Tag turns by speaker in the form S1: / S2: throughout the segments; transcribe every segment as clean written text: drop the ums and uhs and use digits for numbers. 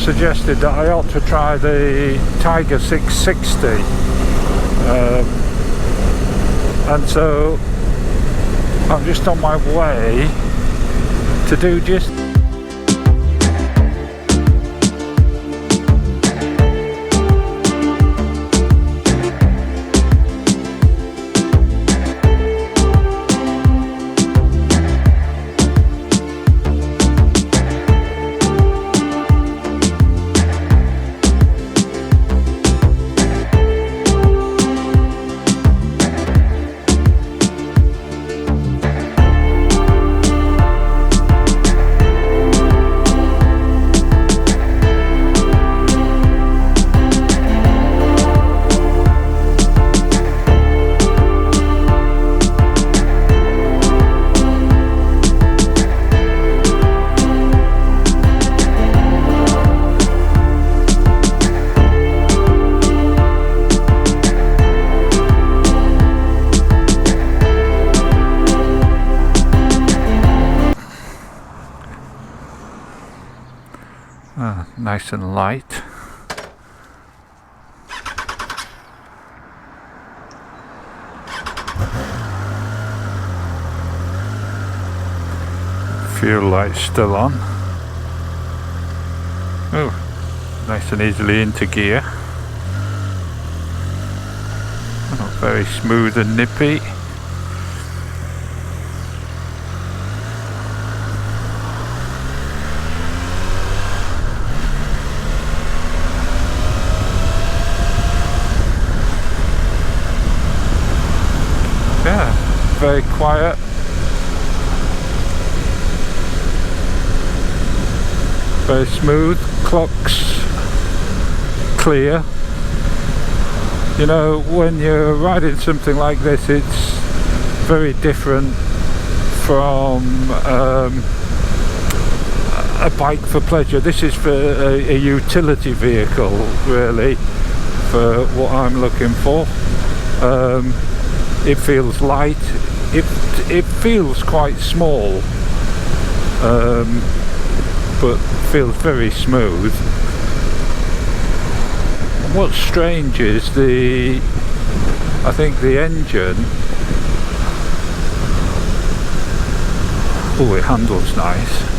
S1: suggested that I ought to try the Tigga 660, and so I'm just on my way to do just nice and light. Fuel lights still on. Oh, nice and easily into gear. Oh, very smooth and nippy. Yeah, very quiet. Very smooth. Clock's clear. You know, when you're riding something like this, it's very different from a bike for pleasure. This is for a utility vehicle, really, for what I'm looking for. It feels light. It feels quite small, but feels very smooth. What's strange is I think the engine. Oh, it handles nice.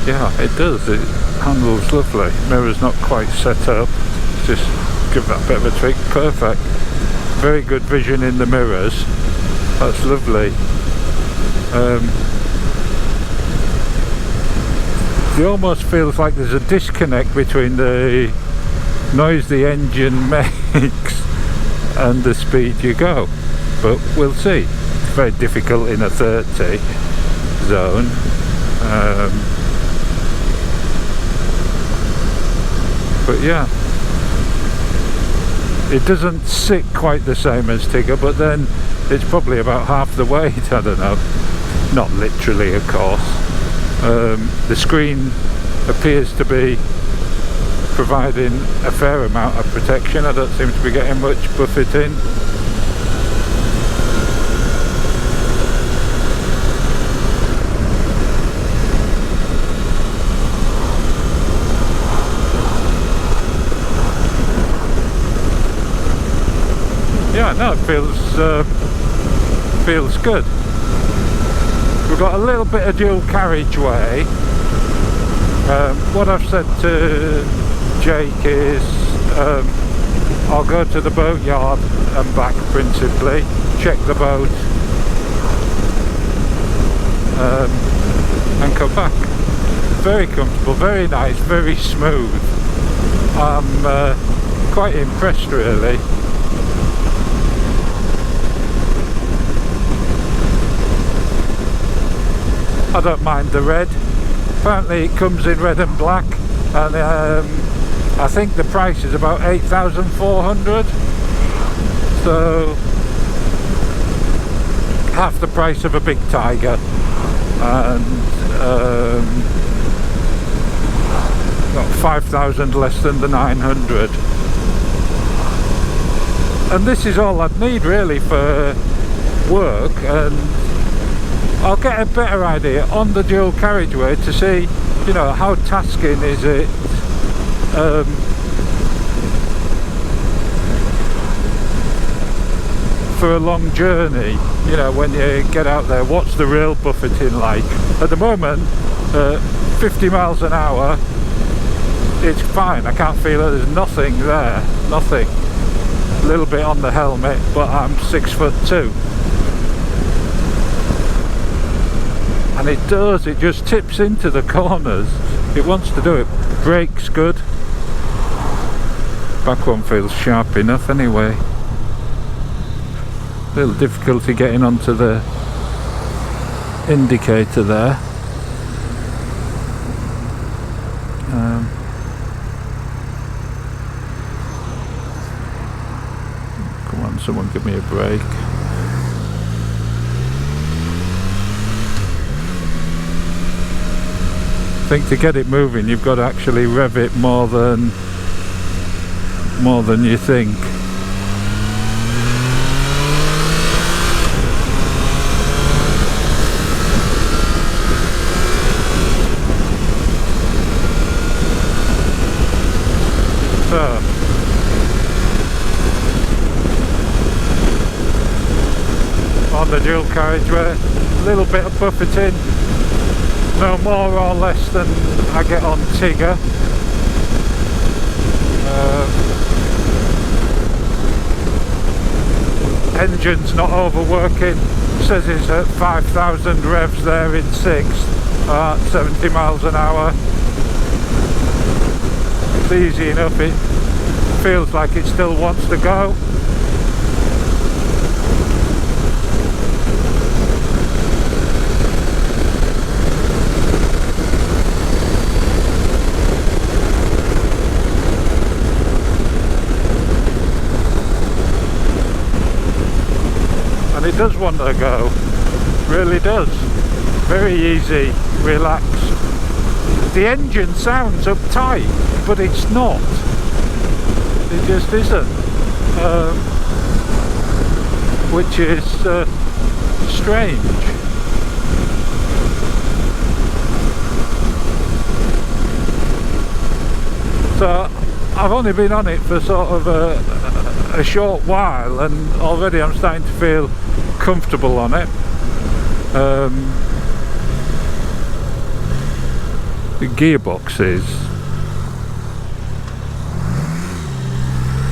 S1: Yeah, it does. It handles lovely. Mirror's not quite set up. Just give that bit of a tweak. Perfect. Very good vision in the mirrors. That's lovely. It almost feels like there's a disconnect between the noise the engine makes and the speed you go. But we'll see. It's very difficult in a 30 zone. But yeah, it doesn't sit quite the same as Tigga, but then it's probably about half the weight, I don't know. Not literally, of course. The screen appears to be providing a fair amount of protection. I don't seem to be getting much buffeting. Yeah, no, it feels good. We've got a little bit of dual carriageway. What I've said to Jake is I'll go to the boatyard and back principally, check the boat, and come back. Very comfortable, very nice, very smooth. I'm quite impressed, really. I don't mind the red. Apparently it comes in red and black, and I think the price is about 8,400, so half the price of a big Tigga. And got 5,000 less than the 900. And this is all I'd need really for work, and I'll get a better idea on the dual carriageway to see, you know, how tasking is it for a long journey, you know, when you get out there, what's the real buffeting like? At the moment, 50 miles an hour, it's fine, I can't feel it, there's nothing there, nothing. A little bit on the helmet, but I'm 6'2". And it does, it just tips into the corners. It wants to do it. Brakes good. Back one feels sharp enough anyway. Little difficulty getting onto the indicator there. Come on, someone give me a break. I think to get it moving you've got to actually rev it more than you think. So on the dual carriageway, a little bit of buffeting. No more or less than I get on Tigga. Engine's not overworking. Says it's at 5,000 revs there in 70 miles an hour. It's easy enough. It feels like it still wants to go. And it does want to go, really does. Very easy, relaxed. The engine sounds uptight, but it's not. It just isn't. Which is strange. So I've only been on it for sort of a short while, and already I'm starting to feel comfortable on it. The gearbox is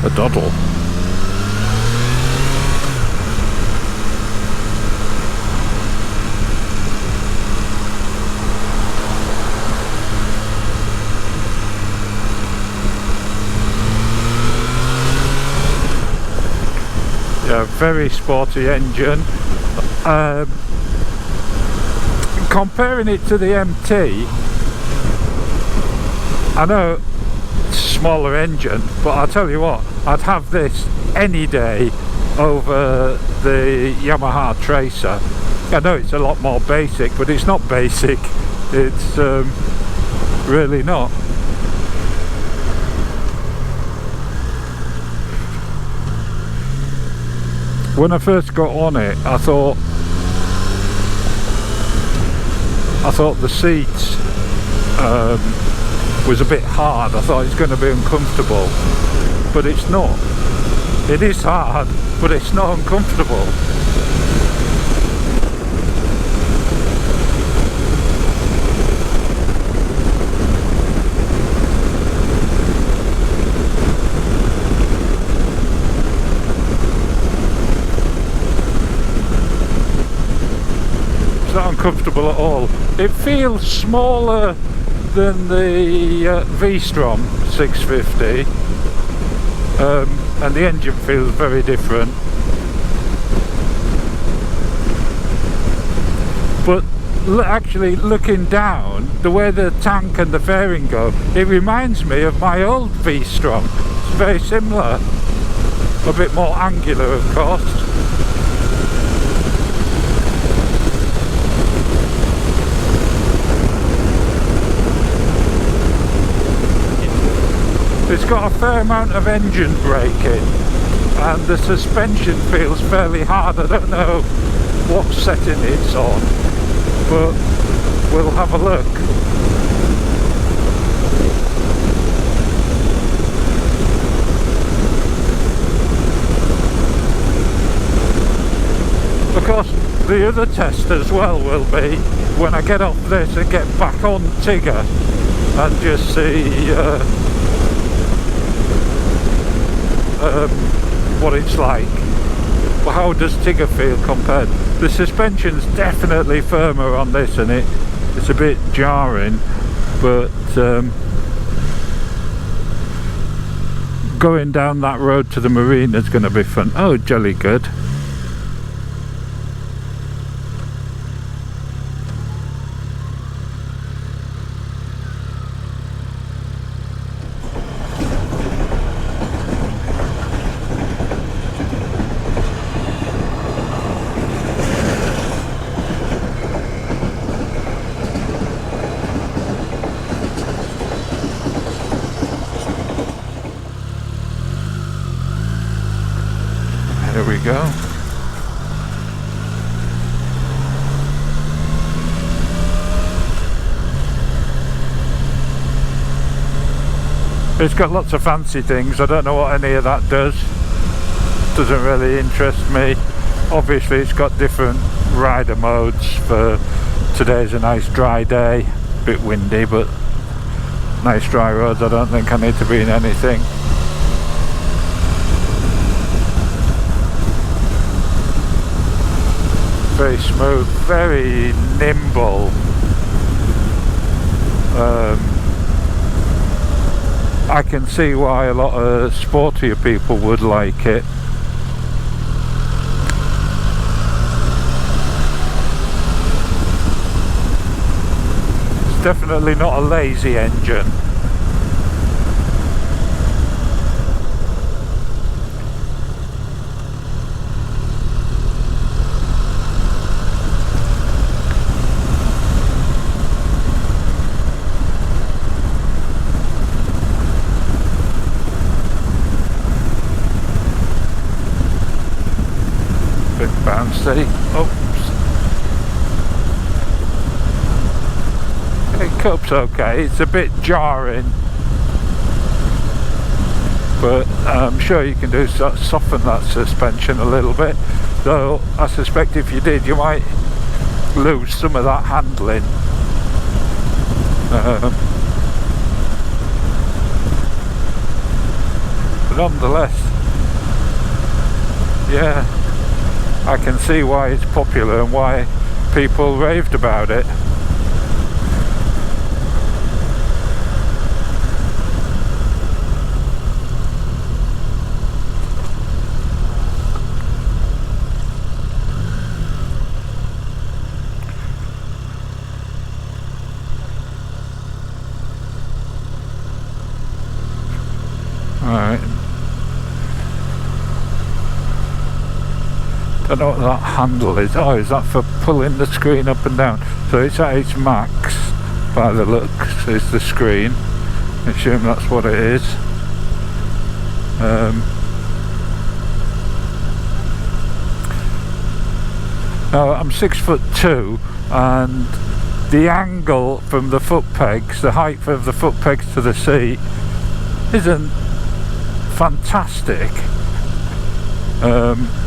S1: a doddle. Yeah, very sporty engine. Comparing it to the MT, I know it's a smaller engine, but I'll tell you what, I'd have this any day over the Yamaha Tracer. I know it's a lot more basic, but it's not basic. It's really not. When I first got on it, I thought the seat was a bit hard. I thought it's going to be uncomfortable, but it's not. It is hard, but it's not uncomfortable. It's not uncomfortable at all. It feels smaller than the V-Strom 650, and the engine feels very different. But actually looking down, the way the tank and the fairing go, it reminds me of my old V-Strom. It's very similar, a bit more angular of course. It's got a fair amount of engine braking and the suspension feels fairly hard. I don't know what setting it's on, but we'll have a look. Of course, the other test as well will be when I get off this and get back on Tigga and just see what it's like. Well, how does Tigga feel compared? The suspension's definitely firmer on this and it's a bit jarring, but going down that road to the marina is going to be fun. Oh, jolly good. Here we go. It's got lots of fancy things. I don't know what any of that does. Doesn't really interest me. Obviously it's got different rider modes. For today's a nice dry day, a bit windy, but nice dry roads. I don't think I need to be in anything. Very smooth, very nimble. I can see why a lot of sportier people would like it. It's definitely not a lazy engine. Bit bouncy. Oops. It copes okay. It's a bit jarring, but I'm sure you can do soften that suspension a little bit. Though I suspect if you did, you might lose some of that handling. But nonetheless, yeah, I can see why it's popular and why people raved about it. Alright. Don't know what that handle is. Oh, is that for pulling the screen up and down? So it's at its max by the looks, is the screen. I assume that's what it is. Now I'm 6'2", and the angle from the foot pegs, the height of the foot pegs to the seat, isn't fantastic,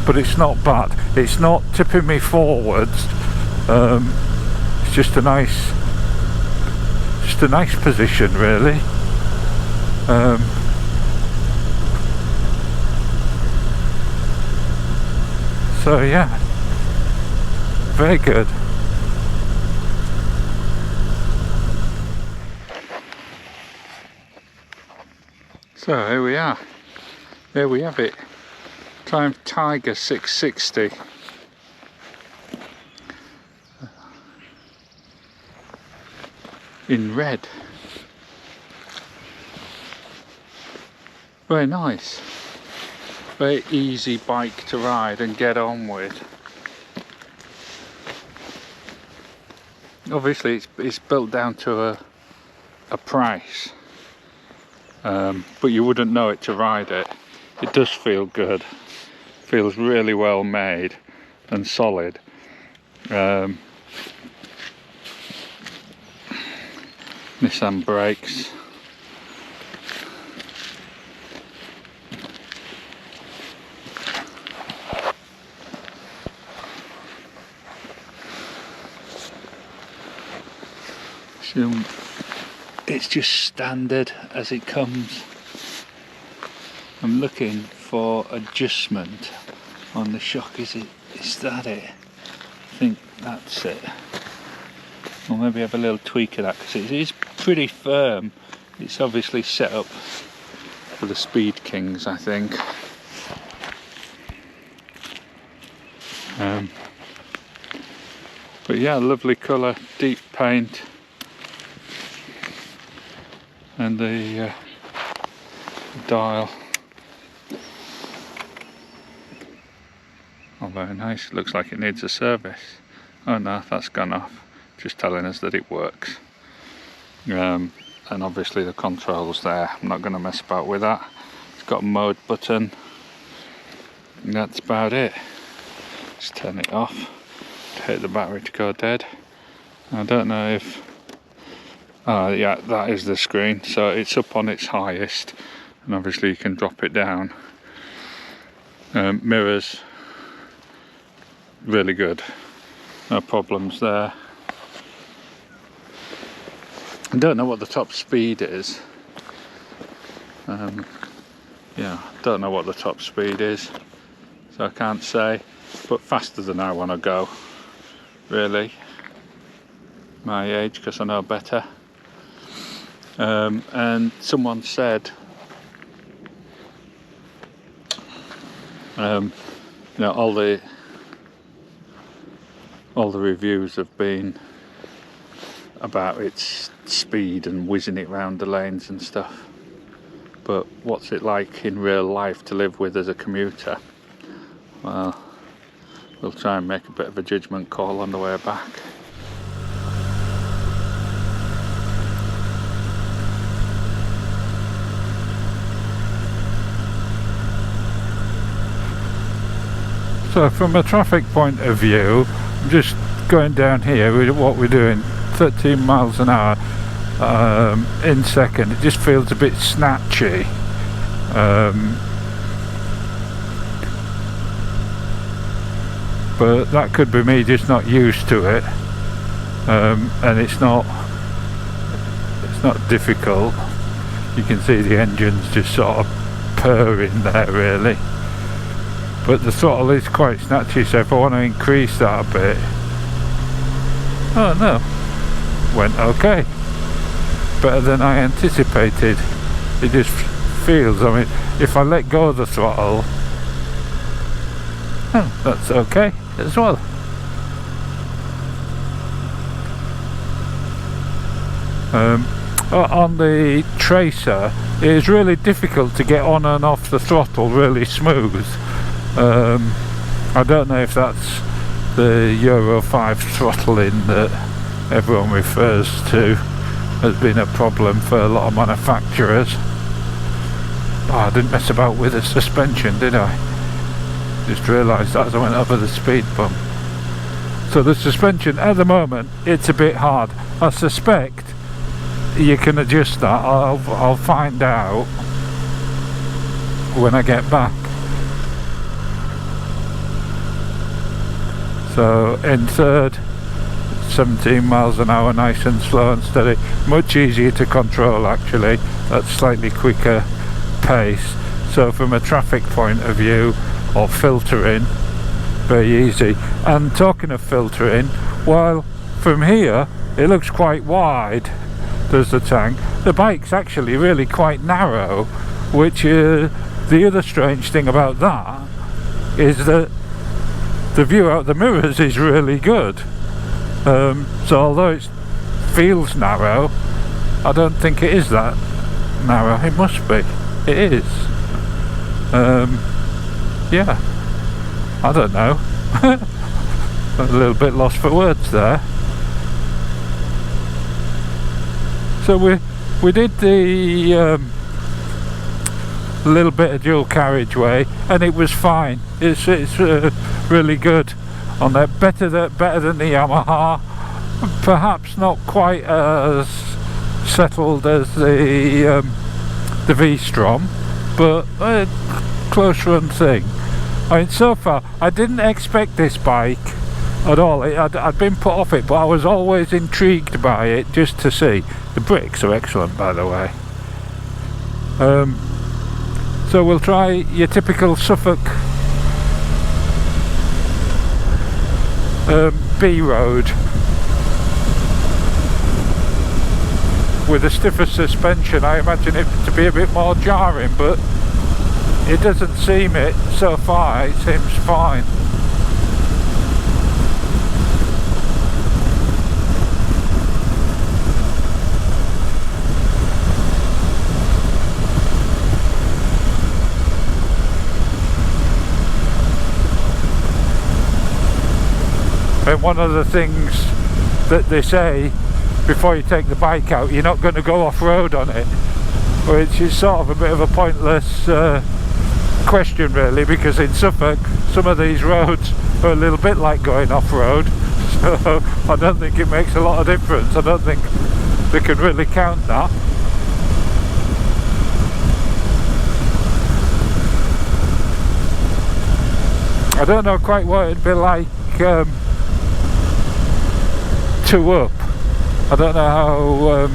S1: but it's not bad. It's not tipping me forwards. It's just a nice position, really. So yeah, very good. So here we are. There we have it. Triumph Tigga 660. In red. Very nice. Very easy bike to ride and get on with. Obviously it's built down to a price. but you wouldn't know it to ride it. It does feel good, feels really well made and solid. Nissan brakes. It's just standard as it comes. I'm looking for adjustment on the shock. Is that it? I think that's it. Or maybe have a little tweak of that, because it is pretty firm. It's obviously set up for the Speed Kings, I think. But yeah, lovely colour, deep paint. And the dial. Oh, very nice. Looks like it needs a service. Oh no, that's gone off. Just telling us that it works. And obviously the controls there. I'm not going to mess about with that. It's got a mode button. And that's about it. Just turn it off. Hit the battery to go dead. I don't know if... yeah, that is the screen, so it's up on its highest, and obviously you can drop it down. Mirrors, really good, no problems there. I don't know what the top speed is. Yeah, don't know what the top speed is, so I can't say, but faster than I want to go, really, my age, because I know better. And someone said, you know, all the reviews have been about its speed and whizzing it round the lanes and stuff, but what's it like in real life to live with as a commuter? Well, we'll try and make a bit of a judgment call on the way back.
S2: So from a traffic point of view, I'm just going down here with what we're doing, 13 miles an hour in second. It just feels a bit snatchy. But that could be me just not used to it. And it's not difficult. You can see the engine's just sort of purring there, really. But the throttle is quite snatchy, so if I want to increase that a bit... Oh no, went okay. Better than I anticipated. It just feels, I mean, if I let go of the throttle, oh, that's okay as well. On the Tracer, it is really difficult to get on and off the throttle really smooth. I don't know if that's the Euro 5 throttling that everyone refers to has been a problem for a lot of manufacturers. Oh, I didn't mess about with the suspension, did I? Just realised that as I went over the speed bump. So the suspension at the moment, it's a bit hard. I suspect you can adjust that. I'll find out when I get back. So in third, 17 miles an hour, nice and slow and steady. Much easier to control actually, at slightly quicker pace. So from a traffic point of view, or filtering, very easy. And talking of filtering, while from here it looks quite wide, there's the tank, the bike's actually really quite narrow, which the other strange thing about that is that the view out the mirrors is really good. So although it feels narrow, I don't think it is that narrow. It must be. It is. Yeah. I don't know. A little bit lost for words there. So we did the a little bit of dual carriageway, and it was fine. It's really good on there. Better than the Yamaha. Perhaps not quite as settled as the V-Strom, but a close run thing. I mean, so far I didn't expect this bike at all. I'd been put off it, but I was always intrigued by it just to see. The brakes are excellent, by the way. So we'll try your typical Suffolk B road with a stiffer suspension. I imagine it to be a bit more jarring, but it doesn't seem it so far. It seems fine. And one of the things that they say before you take the bike out, you're not going to go off-road on it, which is sort of a bit of a pointless question really, because in Suffolk some of these roads are a little bit like going off-road, so I don't think it makes a lot of difference. I don't think they can really count that. I don't know quite what it'd be like 2 up. I don't know how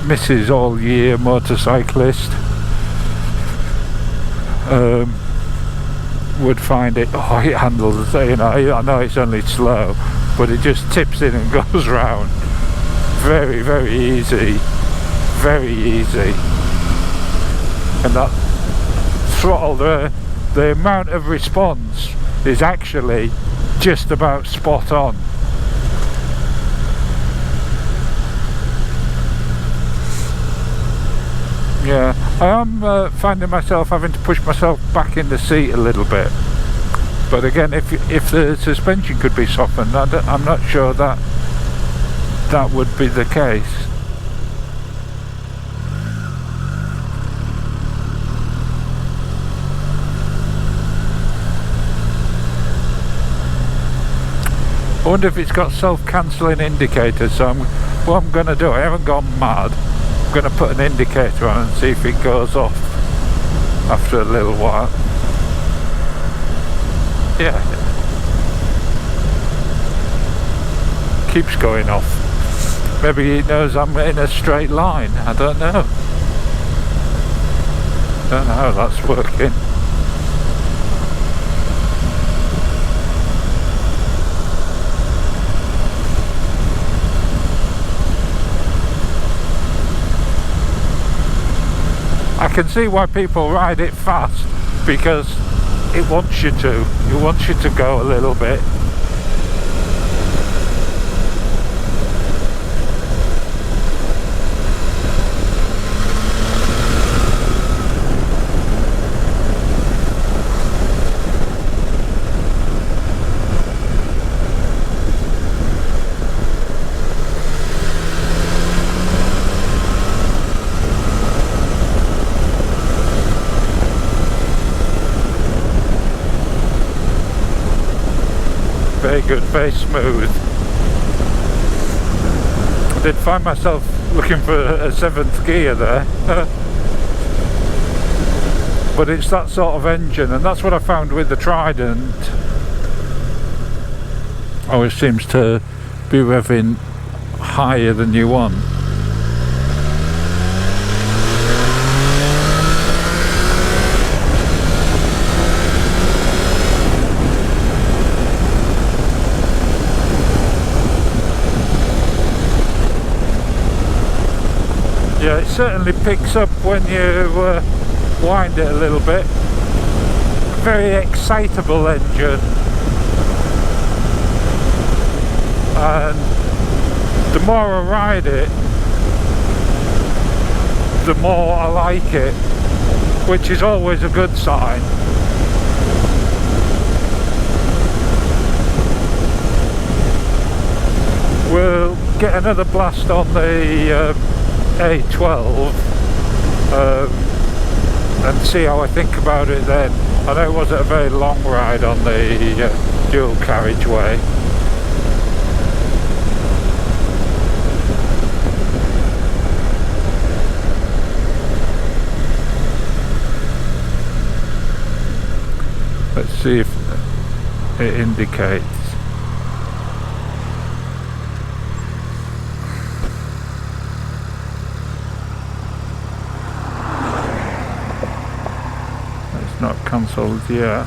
S2: Mrs. All Year motorcyclist would find it. Oh, it handles, you know, I know it's only slow, but it just tips in and goes round. Very, very easy. Very easy. And that throttle, the amount of response is actually just about spot on. Yeah, I am finding myself having to push myself back in the seat a little bit, but again, if the suspension could be softened, I'm not sure that would be the case. I wonder if it's got self-cancelling indicators, so what I'm going to do, I haven't gone mad, I'm going to put an indicator on and see if it goes off after a little while. Yeah, keeps going off. Maybe it knows I'm in a straight line, I don't know. Don't know how that's working. I can see why people ride it fast, because it wants you to. It wants you to go a little bit. Very good, very smooth. I did find myself looking for a 7th gear there. But it's that sort of engine, and that's what I found with the Trident. Always seems to be revving higher than you want. Yeah, it certainly picks up when you wind it a little bit. Very excitable engine, and the more I ride it, the more I like it, which is always a good sign. We'll get another blast on the A12
S1: and see how I think about it then. I know it wasn't a very long ride on the dual carriageway. Let's see if it indicates. It's not cancelled yet.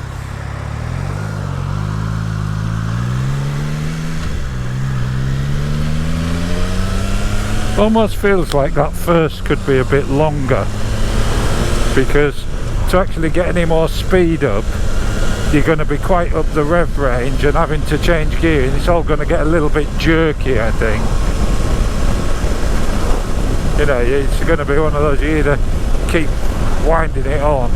S1: Almost feels like that first could be a bit longer, because to actually get any more speed up, you're going to be quite up the rev range and having to change gear, and it's all going to get a little bit jerky, I think. You know, it's going to be one of those, you either keep winding it on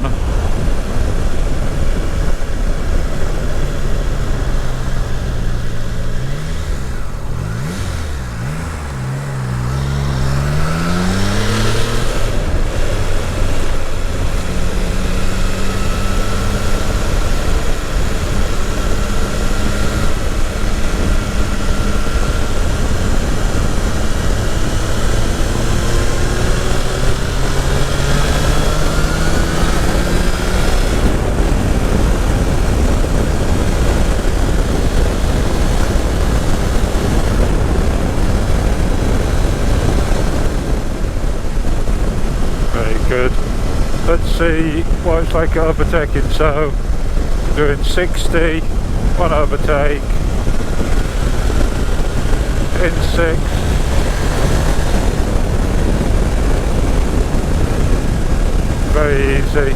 S1: good. Let's see what it's like at overtaking. So doing 60, one overtake, in 6, very easy,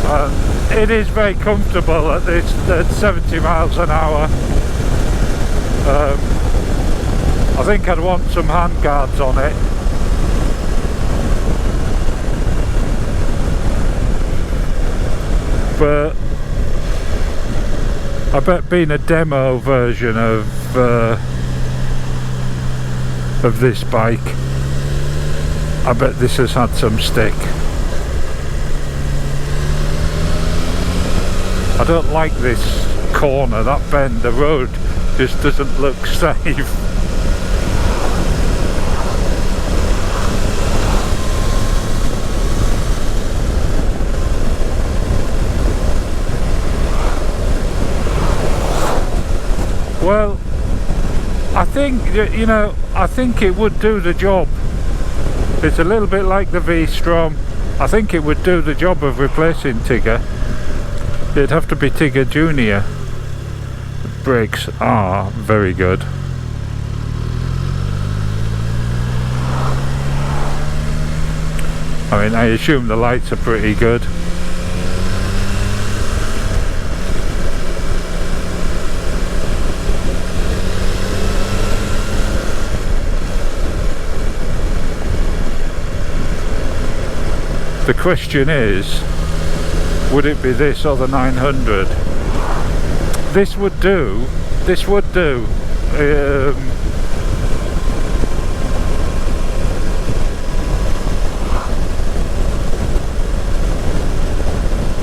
S1: and it is very comfortable at this at 70 miles an hour. I think I'd want some handguards on it. But I bet being a demo version of this bike, I bet this has had some stick. I don't like this corner, that bend, the road just doesn't look safe. Well, I think, you know, I think it would do the job. It's a little bit like the V-Strom. I think it would do the job of replacing Tigga. It'd have to be Tigga Junior. The brakes are very good. I mean, I assume the lights are pretty good. The question is, would it be this or the 900? This would do. This would do.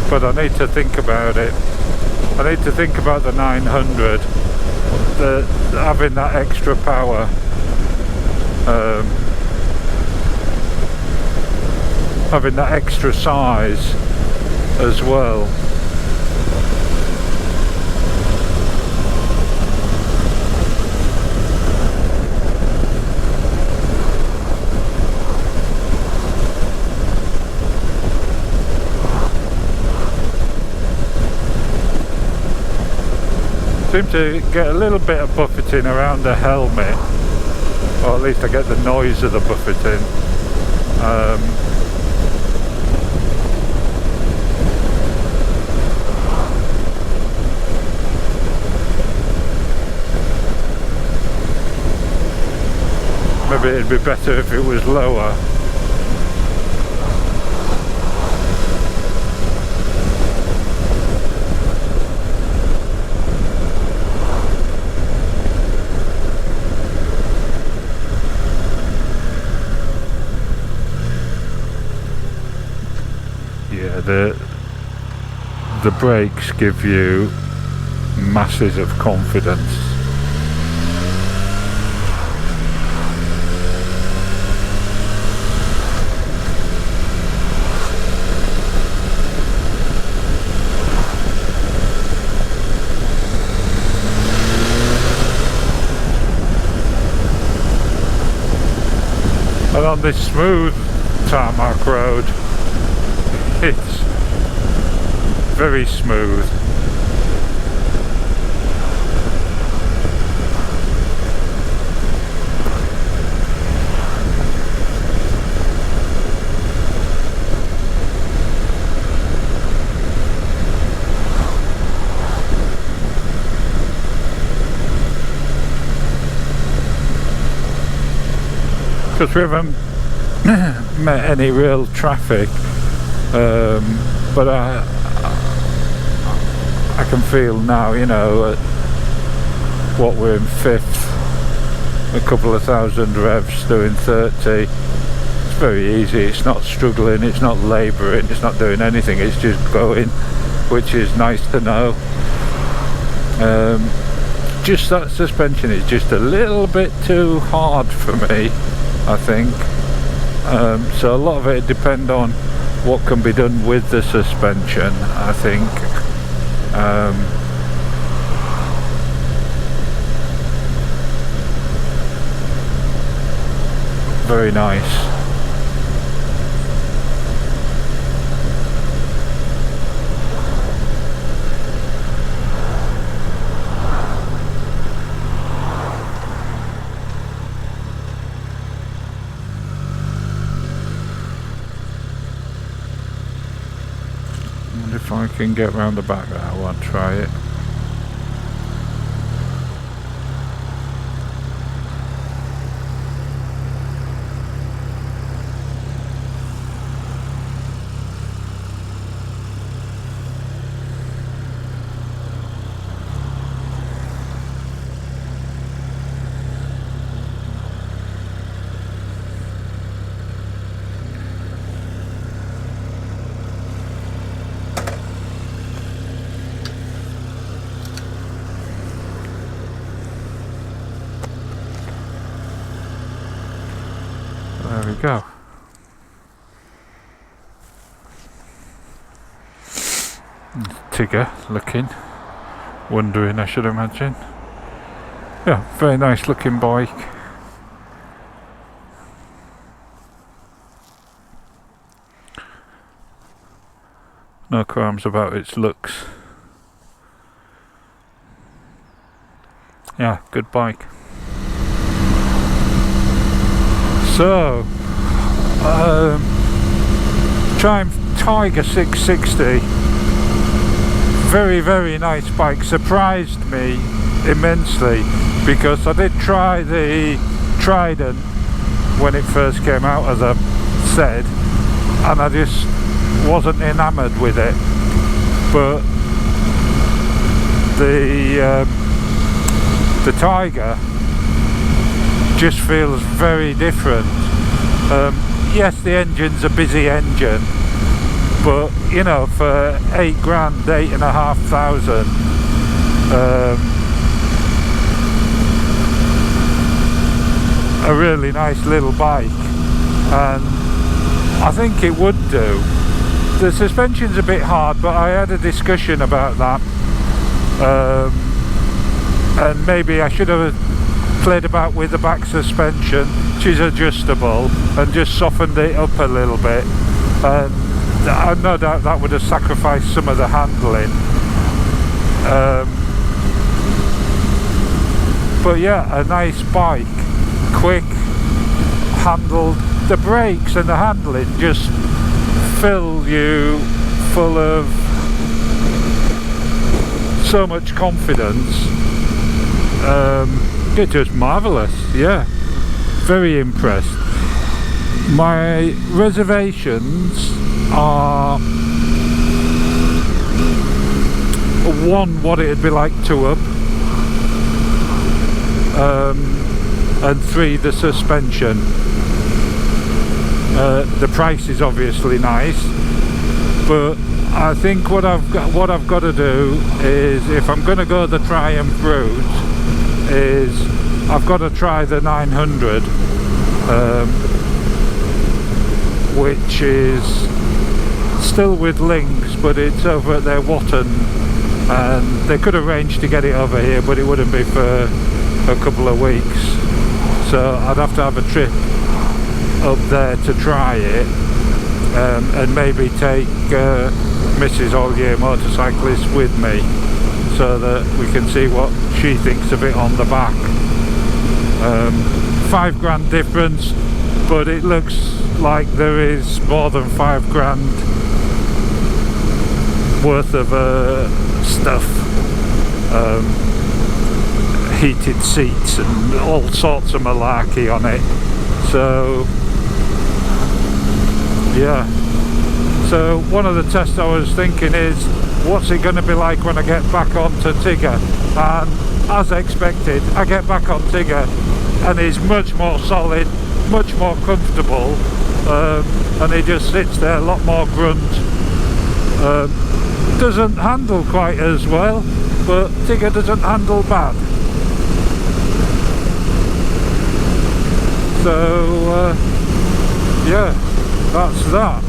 S1: But I need to think about it. I need to think about the 900. Having that extra power. Having that extra size as well. Seem to get a little bit of buffeting around the helmet, or at least I get the noise of the buffeting. Maybe it'd be better if it was lower. the brakes give you masses of confidence. And on this smooth tarmac road, it's very smooth. Because we haven't met any real traffic, but I can feel now, you know, what we're in 5th, a couple of thousand revs doing 30. It's very easy, it's not struggling, it's not labouring, it's not doing anything, it's just going, which is nice to know. Just that suspension is just a little bit too hard for me, I think. So a lot of it depends on what can be done with the suspension, I think. Very nice. If I can get round the back there, I want to try it. There we go. Tigga looking, wondering, I should imagine. Yeah, very nice looking bike. No qualms about its looks. Yeah, good bike. So, trying Tigga 660, very nice bike, surprised me immensely, because I did try the Trident when it first came out, as I said, and I just wasn't enamoured with it, but the Tigga just feels very different. Yes, the engine's a busy engine, but you know, for 8 grand, 8,500, a really nice little bike, and I think it would do. The suspension's a bit hard, but I had a discussion about that, and maybe I should have played about with the back suspension, which is adjustable, and just softened it up a little bit, and I no doubt that would have sacrificed some of the handling, but yeah, a nice bike, quick, handled. The brakes and the handling just fill you full of so much confidence. It's just marvellous, yeah, very impressed. My reservations are 1, what it'd be like to up, and 3, the suspension. The price is obviously nice,
S2: But I think what I've got to do is, if I'm going to go the Triumph route, is I've got to try the 900, which is still with links, but it's over at their Watton, and they could arrange to get it over here, but it wouldn't be for a couple of weeks, so I'd have to have a trip up there to try it, and maybe take Mrs. All-Year Motorcyclist with me, so that we can see what she thinks of it on the back. £5 difference, but it looks like there is more than £5 worth of stuff, heated seats and all sorts of malarkey on it. So yeah, so one of the tests I was thinking is, what's it going to be like when I get back onto Tigga? And as expected, I get back on Tigga and it's much more solid, much more comfortable, and it just sits there a lot more grunt. Doesn't handle quite as well, but Tigga doesn't handle bad. So yeah, that's that.